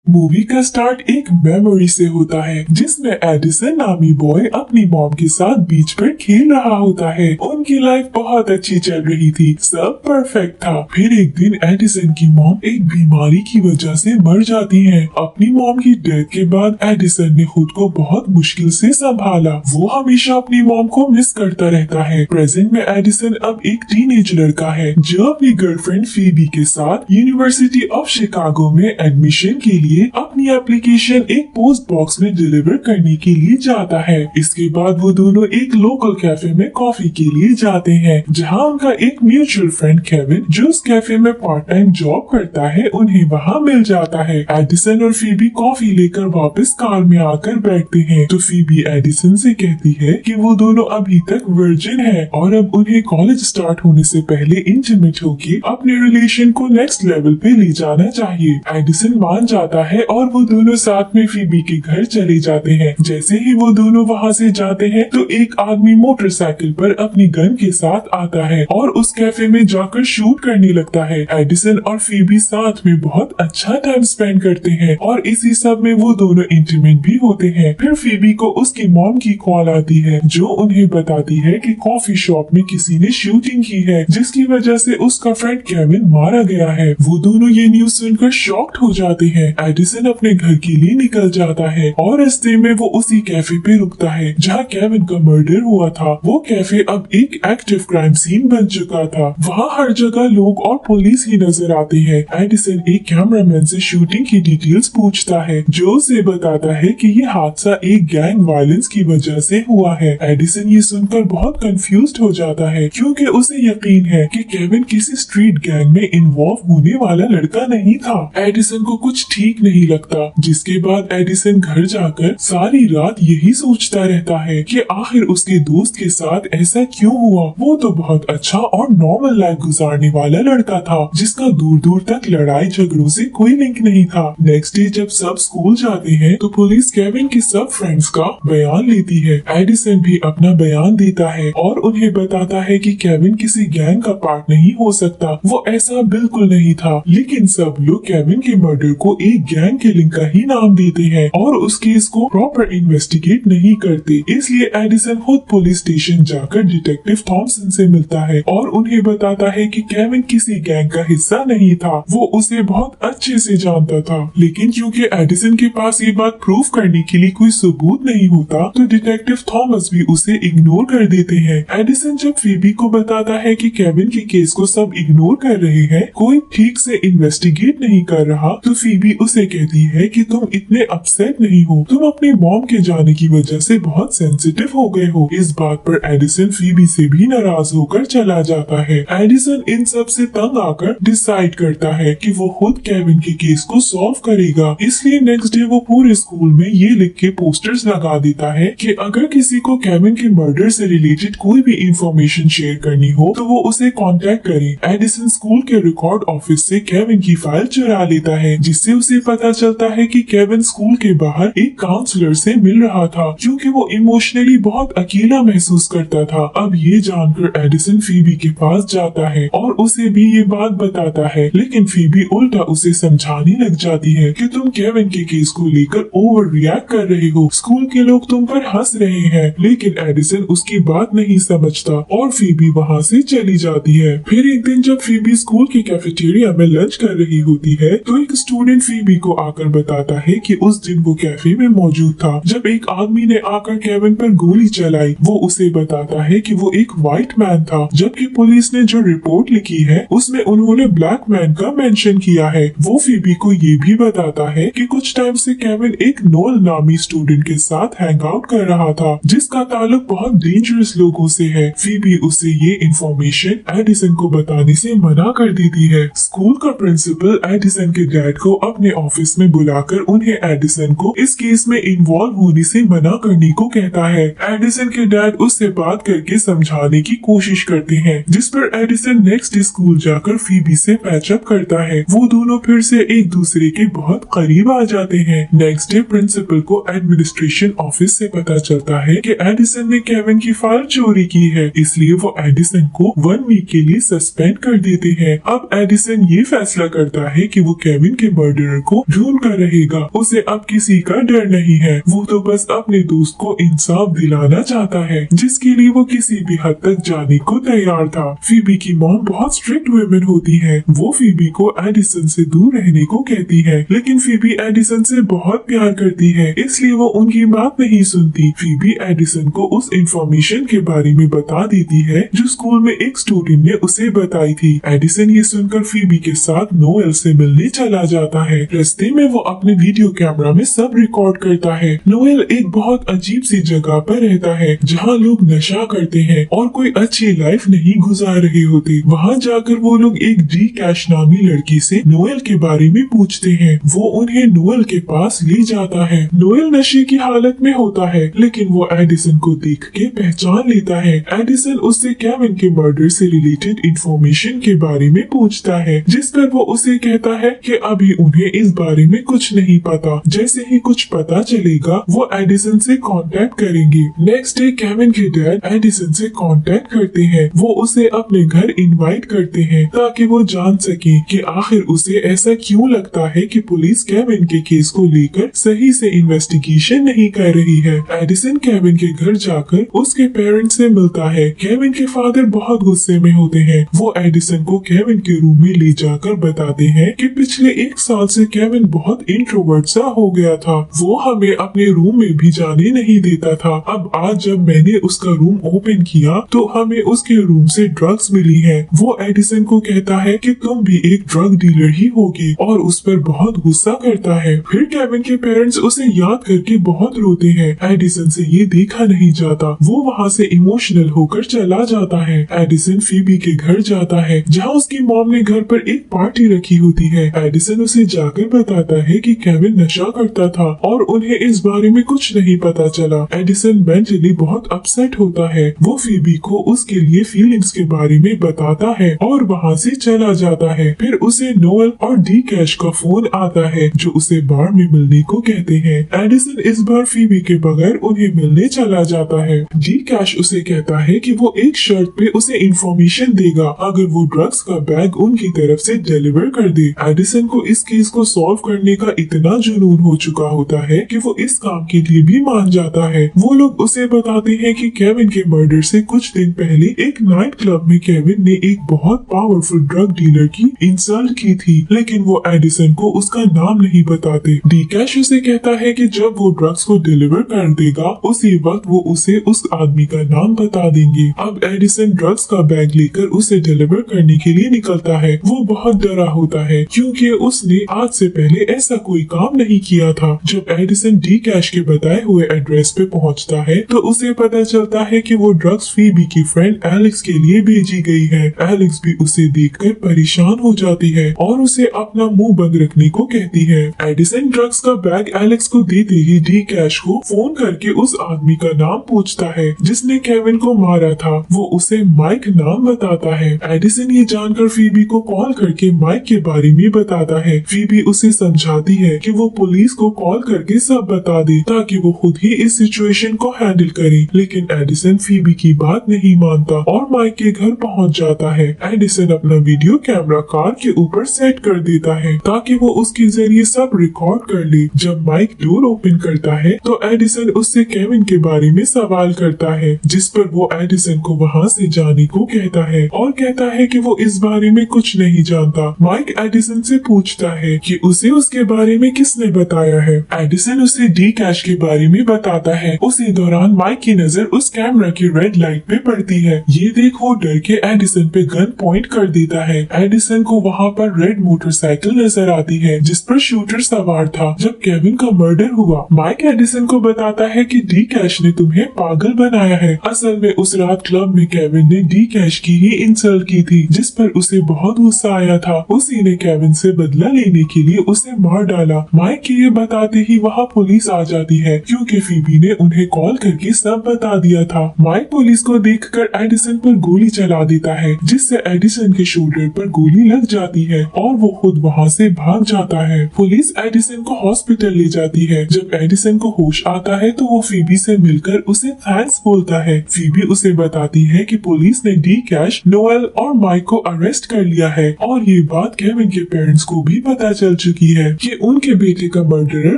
Movie का start एक memory से होता है जिसमें एडिसन नामी बॉय अपनी मॉम के साथ बीच पर खेल रहा होता है। उनकी लाइफ बहुत अच्छी चल रही थी, सब परफेक्ट था। फिर एक दिन एडिसन की मॉम एक बीमारी की वजह से मर जाती हैं। अपनी मॉम की डेथ के बाद एडिसन ने खुद को बहुत मुश्किल से संभाला। वो हमेशा अपनी मॉम को मिस करता रहता है। प्रेजेंट में एडिसन अब एक टीनेज लड़का है जो अपनी गर्लफ्रेंड फीबी के साथ यूनिवर्सिटी ऑफ शिकागो में एडमिशन के लिए अपनी एप्लीकेशन एक पोस्ट बॉक्स में डिलीवर करने के लिए जाता है। इसके बाद वो दोनों एक लोकल कैफे में कॉफी के लिए जाते हैं, जहां उनका एक म्यूचुअल फ्रेंड केविन जो उस कैफे में पार्ट टाइम जॉब करता है उन्हें वहां मिल जाता है। एडिसन और फीबी कॉफी लेकर वापस कार में आकर बैठते हैं तो फीबी एडिसन से कहती है कि वो दोनों अभी तक वर्जिन है और अब उन्हें कॉलेज स्टार्ट होने से पहले इंटीमेट होके अपने रिलेशन को नेक्स्ट लेवल पे ले जाना चाहिए। एडिसन मान जाता है और वो दोनों साथ में फीबी के घर चले जाते हैं। जैसे ही वो दोनों वहाँ से जाते हैं तो एक आदमी मोटरसाइकिल पर अपनी गन के साथ आता है और उस कैफे में जाकर शूट करने लगता है। एडिसन और फीबी साथ में बहुत अच्छा टाइम स्पेंड करते हैं और इसी सब में वो दोनों इंटीमेट भी होते हैं। फिर फीबी को उसकी मॉम की कॉल आती है जो उन्हें बताती है कि कॉफी शॉप में किसी ने शूटिंग की है जिसकी वजह से उसका फ्रेंड केविन मारा गया है। वो दोनों ये न्यूज सुनकर शॉक्ड हो जाते हैं। एडिसन अपने घर के लिए निकल जाता है और रास्ते में वो उसी कैफे पे रुकता है जहाँ केविन का मर्डर हुआ था। वो कैफे अब एक एक्टिव क्राइम सीन बन चुका था। वहाँ हर जगह लोग और पुलिस ही नजर आते हैं। एडिसन एक कैमरामैन से शूटिंग की डिटेल्स पूछता है जो उसे बताता है कि ये हादसा एक गैंग वायलेंस की वजह से हुआ है। एडिसन ये सुनकर बहुत कंफ्यूज्ड हो जाता है क्योंकि उसे यकीन है कि केविन किसी स्ट्रीट गैंग में इन्वॉल्व होने वाला लड़का नहीं था। एडिसन को कुछ ठीक नहीं लगता, जिसके बाद एडिसन घर जाकर सारी रात यही सोचता रहता है कि आखिर उसके दोस्त के साथ ऐसा क्यों हुआ। वो तो बहुत अच्छा और नॉर्मल लाइफ गुजारने वाला लड़का था जिसका दूर दूर तक लड़ाई झगड़ों से कोई लिंक नहीं था। नेक्स्ट डे जब सब स्कूल जाते हैं तो पुलिस केविन के सब फ्रेंड्स का बयान लेती है। एडिसन भी अपना बयान देता है और उन्हें बताता है कि केविन किसी गैंग का पार्ट नहीं हो सकता, वो ऐसा बिल्कुल नहीं था। लेकिन सब लोग केविन के मर्डर को एक गैंग किलिंग का ही नाम देते हैं और उस केस को प्रॉपर इन्वेस्टिगेट नहीं करते। इसलिए एडिसन खुद पुलिस स्टेशन जाकर डिटेक्टिव थॉमसन से मिलता है और उन्हें बताता है कि केविन किसी गैंग का हिस्सा नहीं था, वो उसे बहुत अच्छे से जानता था। लेकिन क्योंकि एडिसन के पास ये बात प्रूव करने के लिए कोई सबूत नहीं होता तो डिटेक्टिव थॉमस भी उसे इग्नोर कर देते हैं। एडिसन जब फीबी को बताता है कि केविन के केस को सब इग्नोर कर रहे हैं, कोई ठीक से इन्वेस्टिगेट नहीं कर रहा, तो फीबी उसे कहती है कि तुम इतने अपसेट नहीं हो, तुम अपनी मॉम के जाने की वजह से बहुत सेंसिटिव हो गए हो। इस बात पर एडिसन फीबी से भी नाराज होकर चला जाता है। एडिसन इन सब से तंग आकर डिसाइड करता है कि वो खुद केविन के केस को सॉल्व करेगा। इसलिए नेक्स्ट डे वो पूरे स्कूल में ये लिख के पोस्टर्स लगा देता है कि अगर किसी को केविन के मर्डर से रिलेटेड कोई भी इंफॉर्मेशन शेयर करनी हो तो वो उसे कांटेक्ट करे। एडिसन स्कूल के रिकॉर्ड ऑफिस से केविन की फाइल चुरा लेता है जिससे उसे पता चलता है कि केविन स्कूल के बाहर एक काउंसलर से मिल रहा था क्योंकि वो इमोशनली बहुत अकेला महसूस करता था। अब ये जानकर एडिसन फीबी के पास जाता है और उसे भी ये बात बताता है, लेकिन फीबी उल्टा उसे समझाने लग जाती है कि तुम केविन के केस को लेकर ओवर रिएक्ट कर रहे हो, स्कूल के लोग तुम पर हंस रहे हैं। लेकिन एडिसन उसकी बात नहीं समझता और फीबी वहाँ से चली जाती है। फिर एक दिन जब फीबी स्कूल के कैफेटेरिया में लंच कर रही होती है तो एक स्टूडेंट फीबी को आकर बताता है कि उस दिन वो कैफे में मौजूद था जब एक आदमी ने आकर केविन पर गोली चलाई। वो उसे बताता है कि वो एक व्हाइट मैन था, जबकि पुलिस ने जो रिपोर्ट लिखी है उसमें उन्होंने ब्लैक मैन का मेंशन किया है। वो फीबी को ये भी बताता है कि कुछ टाइम से केविन एक नोल नामी स्टूडेंट के साथ हैंग आउट कर रहा था जिसका ताल्लुक बहुत डेंजरस लोगों से है। फीबी उसे ये इंफॉर्मेशन एडिसन को बताने से मना कर देती है। स्कूल का प्रिंसिपल एडिसन के डैड को अपने ऑफिस में बुलाकर उन्हें एडिसन को इस केस में इन्वॉल्व होने से मना करने को कहता है। एडिसन के डैड उससे बात करके समझाने की कोशिश करते हैं, जिस पर एडिसन नेक्स्ट डे स्कूल जाकर फीबी से पैचअप करता है। वो दोनों फिर से एक दूसरे के बहुत करीब आ जाते हैं। नेक्स्ट डे प्रिंसिपल को एडमिनिस्ट्रेशन ऑफिस से पता चलता है कि एडिसन ने केविन की फाइल चोरी की है, इसलिए वो एडिसन को 1 वीक के लिए सस्पेंड कर देते हैं। अब एडिसन ये फैसला करता है कि वो केविन के मर्डरर को को ढूंढ कर रहेगा। उसे अब किसी का डर नहीं है, वो तो बस अपने दोस्त को इंसाफ दिलाना चाहता है, जिसके लिए वो किसी भी हद तक जाने को तैयार था। फीबी की मॉम बहुत स्ट्रिक्ट वुमेन होती है। वो फीबी को एडिसन से दूर रहने को कहती है, लेकिन फीबी एडिसन से बहुत प्यार करती है, इसलिए वो उनकी बात नहीं सुनती। फीबी एडिसन को उस इंफॉर्मेशन के बारे में बता देती है जो स्कूल में एक स्टूडेंट ने उसे बताई थी। एडिसन ये सुनकर फीबी के साथ नोएल से मिलने चला जाता है। रास्ते में वो अपने वीडियो कैमरा में सब रिकॉर्ड करता है। नोएल एक बहुत अजीब सी जगह पर रहता है जहाँ लोग नशा करते हैं और कोई अच्छी लाइफ नहीं गुजार रहे होते। वहाँ जाकर वो लोग एक डी कैश नामी लड़की से नोएल के बारे में पूछते हैं। वो उन्हें नोएल के पास ले जाता है। नोएल नशे की हालत में होता है, लेकिन वो एडिसन को देख के पहचान लेता है। एडिसन उससे केविन के मर्डर से रिलेटेड इंफॉर्मेशन के बारे में पूछता है, जिस पर वो उसे कहता है कि अभी उन्हें इस बारे में कुछ नहीं पता। जैसे ही कुछ पता चलेगा वो एडिसन से कांटेक्ट करेंगे। नेक्स्ट डे केविन के डैड एडिसन से कांटेक्ट करते हैं। वो उसे अपने घर इनवाइट करते हैं ताकि वो जान सके कि आखिर उसे ऐसा क्यों लगता है कि पुलिस केविन के केस को लेकर सही से इन्वेस्टिगेशन नहीं कर रही है। एडिसन केविन के घर जाकर उसके पेरेंट्स से मिलता है। केविन के फादर बहुत गुस्से में होते हैं। वो एडिसन को केविन के रूम में ले जाकर बताते हैं कि पिछले 1 साल से केविन बहुत इंट्रोवर्ट सा हो गया था। वो हमें अपने रूम में भी जाने नहीं देता था। अब आज जब मैंने उसका रूम ओपन किया तो हमें उसके रूम से ड्रग्स मिली है। वो एडिसन को कहता है कि तुम भी एक ड्रग डीलर ही होगे और उस पर बहुत गुस्सा करता है। फिर केविन के पेरेंट्स उसे याद करके बहुत रोते हैं। एडिसन से ये देखा नहीं जाता। वो वहाँ से इमोशनल होकर चला जाता है। एडिसन फीबी के घर जाता है जहाँ उसकी मॉम ने घर पर एक पार्टी रखी होती है। एडिसन उसे जाकर बताता है कि केविन नशा करता था और उन्हें इस बारे में कुछ नहीं पता चला। एडिसन मेंटली बहुत अपसेट होता है। वो फीबी को उसके लिए फीलिंग्स के बारे में बताता है और वहाँ से चला जाता है। फिर उसे नोएल और डी कैश का फोन आता है जो उसे बार में मिलने को कहते हैं। एडिसन इस बार फीबी के बगैर उन्हें मिलने चला जाता है। डी कैश उसे कहता है कि वो एक शर्त पे उसे इंफॉर्मेशन देगा अगर वो ड्रग्स का बैग उनकी तरफ से डिलीवर कर दे। एडिसन को इस केस को सॉल्व करने का इतना जुनून हो चुका होता है कि वो इस काम के लिए भी मान जाता है। वो लोग उसे बताते हैं कि केविन के मर्डर से कुछ दिन पहले एक नाइट क्लब में केविन ने एक बहुत पावरफुल ड्रग डीलर की इंसल्ट की थी, लेकिन वो एडिसन को उसका नाम नहीं बताते। डी कैश उसे कहता है कि जब वो ड्रग्स को डिलीवर कर देगा उसी वक्त वो उसे उस आदमी का नाम बता देंगे। अब एडिसन ड्रग्स का बैग लेकर उसे डिलीवर करने के लिए निकलता है। वो बहुत डरा होता है क्योंकि उसने आज से पहले ऐसा कोई काम नहीं किया था। जब एडिसन डी कैश के बताए हुए एड्रेस पे पहुंचता है तो उसे पता चलता है कि वो ड्रग्स फीबी की फ्रेंड एलेक्स के लिए भेजी गई है। एलेक्स भी उसे देखकर परेशान हो जाती है और उसे अपना मुंह बंद रखने को कहती है। एडिसन ड्रग्स का बैग एलेक्स को देते ही डी कैश को फोन करके उस आदमी का नाम पूछता है जिसने केविन को मारा था। वो उसे माइक नाम बताता है। एडिसन ये जानकर फीबी को कॉल करके माइक के बारे में बताता है। फीबी उसे समझाती है कि वो पुलिस को कॉल करके सब बता दे ताकि वो खुद ही इस सिचुएशन को हैंडल करे, लेकिन एडिसन फीबी की बात नहीं मानता और माइक के घर पहुंच जाता है। एडिसन अपना वीडियो कैमरा कार के ऊपर सेट कर देता है ताकि वो उसके जरिए सब रिकॉर्ड कर ले। जब माइक डोर ओपन करता है तो एडिसन उससे केविन के बारे में सवाल करता है, जिस पर वो एडिसन को वहाँ से जाने को कहता है और कहता है कि वो इस बारे में कुछ नहीं जानता। माइक एडिसन से पूछता है कि उसे उसके बारे में किसने बताया है। एडिसन उसे डी कैश के बारे में बताता है। उसी दौरान माइक की नजर उस कैमरा की रेड लाइट पे पड़ती है। ये देख वो डर के एडिसन पे गन पॉइंट कर देता है। एडिसन को वहाँ पर रेड मोटरसाइकिल नजर आती है जिस पर शूटर सवार था जब केविन का मर्डर हुआ। माइक एडिसन को बताता है कि डी कैश ने तुम्हें पागल बनाया है। असल में उस रात क्लब में केविन ने डी कैश की ही इंसल्ट की थी जिस पर उसे बहुत गुस्सा आया था। उसी ने केविन से बदला लेने के लिए उसे मार डाला। माइक के ये बताते ही वहाँ पुलिस आ जाती है क्योंकि फीबी ने उन्हें कॉल करके सब बता दिया था। माइक पुलिस को देखकर एडिसन पर गोली चला देता है जिससे एडिसन के शोल्डर पर गोली लग जाती है और वो खुद वहाँ से भाग जाता है। पुलिस एडिसन को हॉस्पिटल ले जाती है। जब एडिसन को होश आता है तो वो फीबी से मिलकर उसे थैंक्स बोलता है। फीबी उसे बताती है कि पुलिस ने डी कैश, नोएल और माइक को अरेस्ट कर लिया है और ये बात केविन के पेरेंट्स को भी पता चल चुकी है कि उनके बेटे का मर्डरर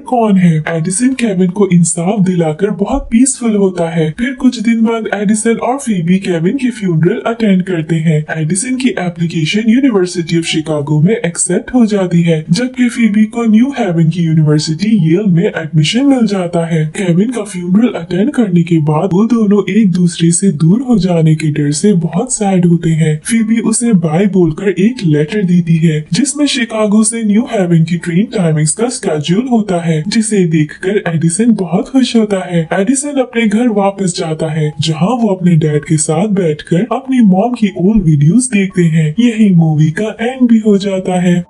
कौन है। एडिसन केविन को इंसाफ दिलाकर बहुत पीसफुल होता है। फिर कुछ दिन बाद एडिसन और फीबी केविन की फ्यूनरल अटेंड करते हैं। एडिसन की एप्लीकेशन यूनिवर्सिटी ऑफ शिकागो में एक्सेप्ट हो जाती है, जबकि फीबी को न्यू हेवन की यूनिवर्सिटी येल में एडमिशन मिल जाता है। केविन का फ्यूनरल अटेंड करने के बाद वो दोनों एक दूसरे से दूर हो जाने के डर से बहुत सैड होते हैं। फीबी उसे बाय बोलकर एक लेटर देती है जिसमें शिकागो से न्यू हेवन की ट्रेन टाइमिंग्स का स्केड्यूल होता है, जिसे देखकर एडिसन बहुत खुश होता है। एडिसन अपने घर वापस जाता है जहां वो अपने डैड के साथ बैठकर अपनी मॉम की ओल्ड वीडियोस देखते हैं। यही मूवी का एंड भी हो जाता है।